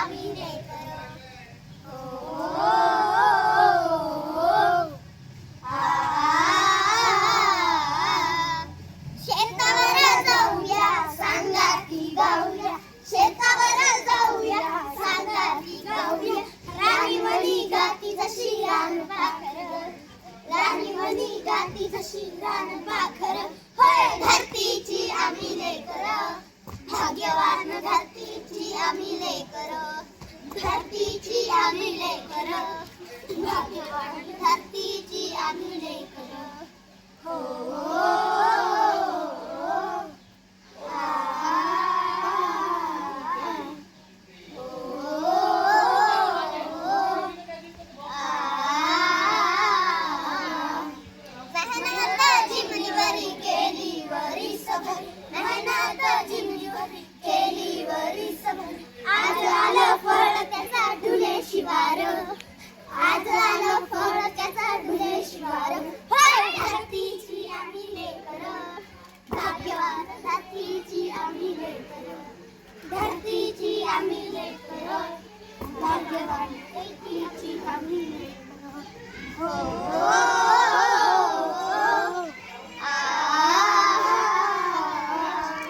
विनेकर शेतावर जाऊया सांगाती गाऊया शेतावर जाऊया सांगाती गाऊया राणी म्हणी गाती जशी रान पाखर राणी म्हणी गाती जशी रान पाखर